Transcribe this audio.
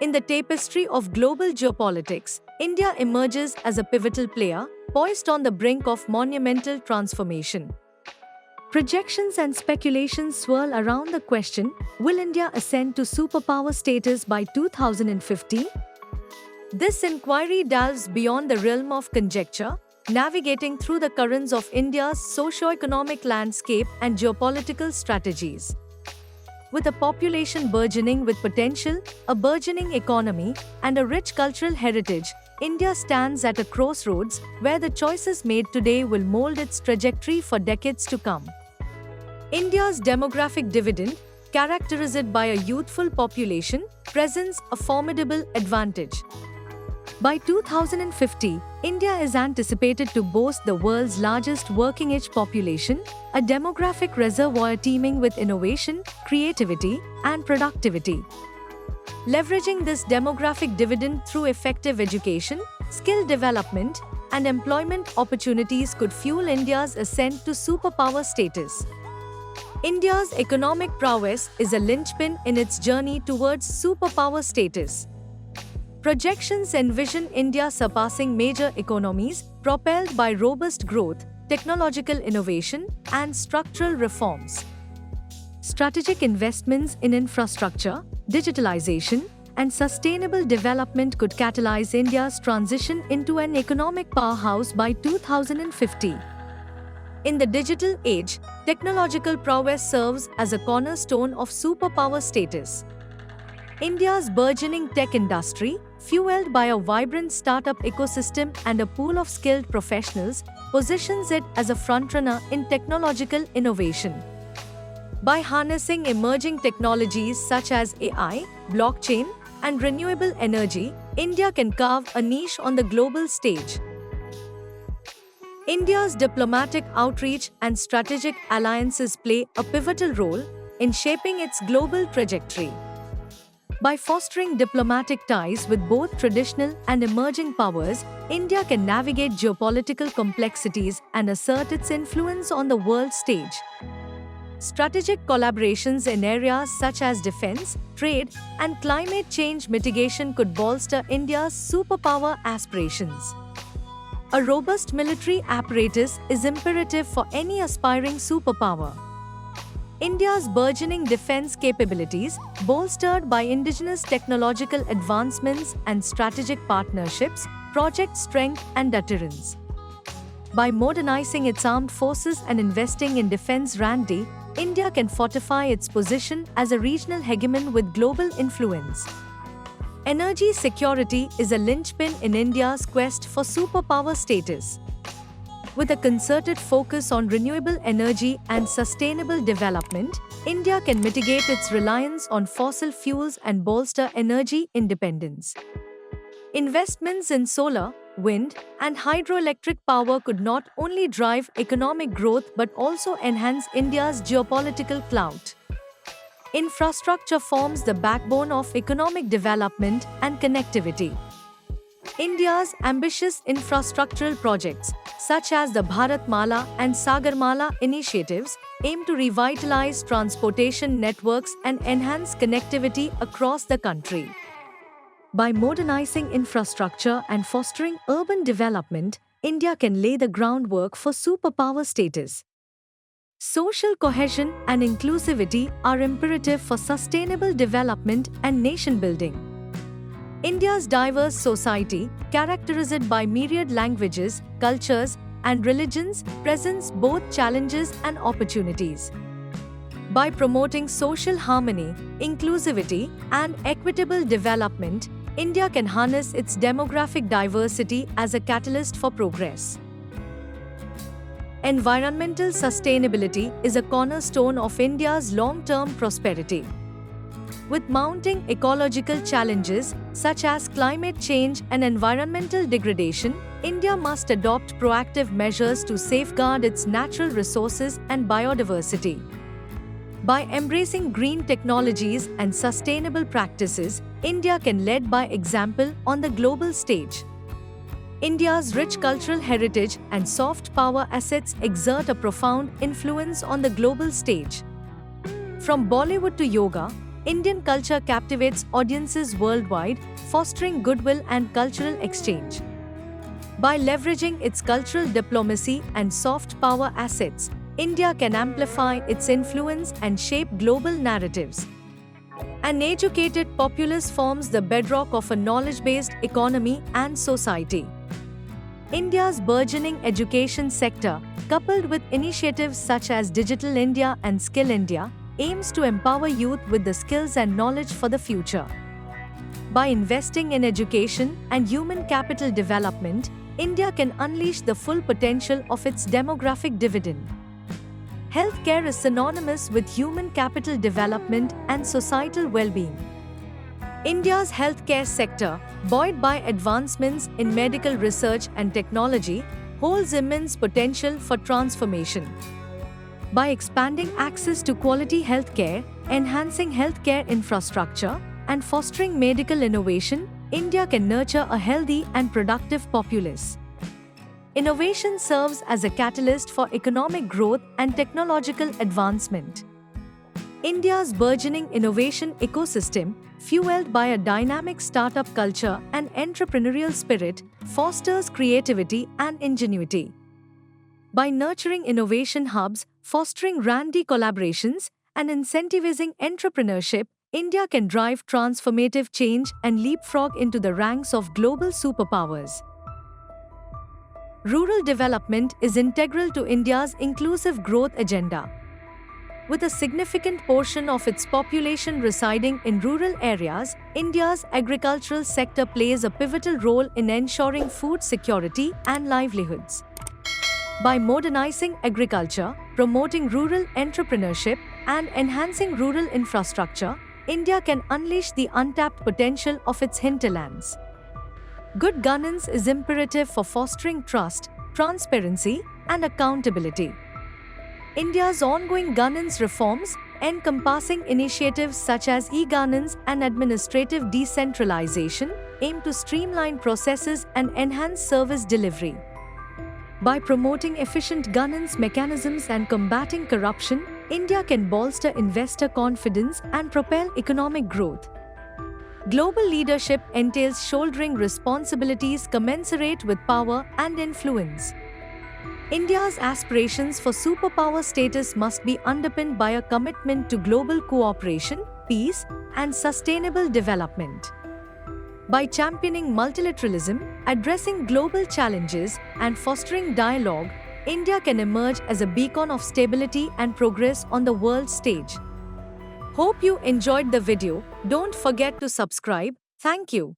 In the tapestry of global geopolitics, India emerges as a pivotal player, poised on the brink of monumental transformation. Projections and speculations swirl around the question, will India ascend to superpower status by 2050? This inquiry delves beyond the realm of conjecture, navigating through the currents of India's socio-economic landscape and geopolitical strategies. With a population burgeoning with potential, a burgeoning economy, and a rich cultural heritage, India stands at a crossroads where the choices made today will mold its trajectory for decades to come. India's demographic dividend, characterized by a youthful population, presents a formidable advantage. By 2050, India is anticipated to boast the world's largest working-age population, a demographic reservoir teeming with innovation, creativity, and productivity. Leveraging this demographic dividend through effective education, skill development, and employment opportunities could fuel India's ascent to superpower status. India's economic prowess is a linchpin in its journey towards superpower status. Projections envision India surpassing major economies, propelled by robust growth, technological innovation, and structural reforms. Strategic investments in infrastructure, digitalization, and sustainable development could catalyze India's transition into an economic powerhouse by 2050. In the digital age, technological prowess serves as a cornerstone of superpower status. India's burgeoning tech industry, fueled by a vibrant startup ecosystem and a pool of skilled professionals, positions it as a frontrunner in technological innovation. By harnessing emerging technologies such as AI, blockchain, and renewable energy, India can carve a niche on the global stage. India's diplomatic outreach and strategic alliances play a pivotal role in shaping its global trajectory. By fostering diplomatic ties with both traditional and emerging powers, India can navigate geopolitical complexities and assert its influence on the world stage. Strategic collaborations in areas such as defense, trade, and climate change mitigation could bolster India's superpower aspirations. A robust military apparatus is imperative for any aspiring superpower. India's burgeoning defense capabilities, bolstered by indigenous technological advancements and strategic partnerships, project strength and deterrence. By modernizing its armed forces and investing in defense R&D, India can fortify its position as a regional hegemon with global influence. Energy security is a linchpin in India's quest for superpower status. With a concerted focus on renewable energy and sustainable development, India can mitigate its reliance on fossil fuels and bolster energy independence. Investments in solar, wind, and hydroelectric power could not only drive economic growth but also enhance India's geopolitical clout. Infrastructure forms the backbone of economic development and connectivity. India's ambitious infrastructural projects, such as the Bharatmala and Sagarmala initiatives, aim to revitalize transportation networks and enhance connectivity across the country. By modernizing infrastructure and fostering urban development, India can lay the groundwork for superpower status. Social cohesion and inclusivity are imperative for sustainable development and nation building. India's diverse society, characterized by myriad languages, cultures, and religions, presents both challenges and opportunities. By promoting social harmony, inclusivity, and equitable development, India can harness its demographic diversity as a catalyst for progress. Environmental sustainability is a cornerstone of India's long-term prosperity. With mounting ecological challenges such as climate change and environmental degradation, India must adopt proactive measures to safeguard its natural resources and biodiversity. By embracing green technologies and sustainable practices, India can lead by example on the global stage. India's rich cultural heritage and soft power assets exert a profound influence on the global stage. From Bollywood to yoga, Indian culture captivates audiences worldwide, fostering goodwill and cultural exchange. By leveraging its cultural diplomacy and soft power assets, India can amplify its influence and shape global narratives. An educated populace forms the bedrock of a knowledge-based economy and society. India's burgeoning education sector, coupled with initiatives such as Digital India and Skill India, aims to empower youth with the skills and knowledge for the future. By investing in education and human capital development, India can unleash the full potential of its demographic dividend. Healthcare is synonymous with human capital development and societal well-being. India's healthcare sector, buoyed by advancements in medical research and technology, holds immense potential for transformation. By expanding access to quality healthcare, enhancing healthcare infrastructure, and fostering medical innovation, India can nurture a healthy and productive populace. Innovation serves as a catalyst for economic growth and technological advancement. India's burgeoning innovation ecosystem, fueled by a dynamic startup culture and entrepreneurial spirit, fosters creativity and ingenuity. By nurturing innovation hubs, fostering R&D collaborations, and incentivizing entrepreneurship, India can drive transformative change and leapfrog into the ranks of global superpowers. Rural development is integral to India's inclusive growth agenda. With a significant portion of its population residing in rural areas, India's agricultural sector plays a pivotal role in ensuring food security and livelihoods. By modernizing agriculture, promoting rural entrepreneurship, and enhancing rural infrastructure, India can unleash the untapped potential of its hinterlands. Good governance is imperative for fostering trust, transparency, and accountability. India's ongoing governance reforms, encompassing initiatives such as e-governance and administrative decentralization, aim to streamline processes and enhance service delivery. By promoting efficient governance mechanisms and combating corruption, India can bolster investor confidence and propel economic growth. Global leadership entails shouldering responsibilities commensurate with power and influence. India's aspirations for superpower status must be underpinned by a commitment to global cooperation, peace, and sustainable development. By championing multilateralism, addressing global challenges, and fostering dialogue, India can emerge as a beacon of stability and progress on the world stage. Hope you enjoyed the video. Don't forget to subscribe. Thank you.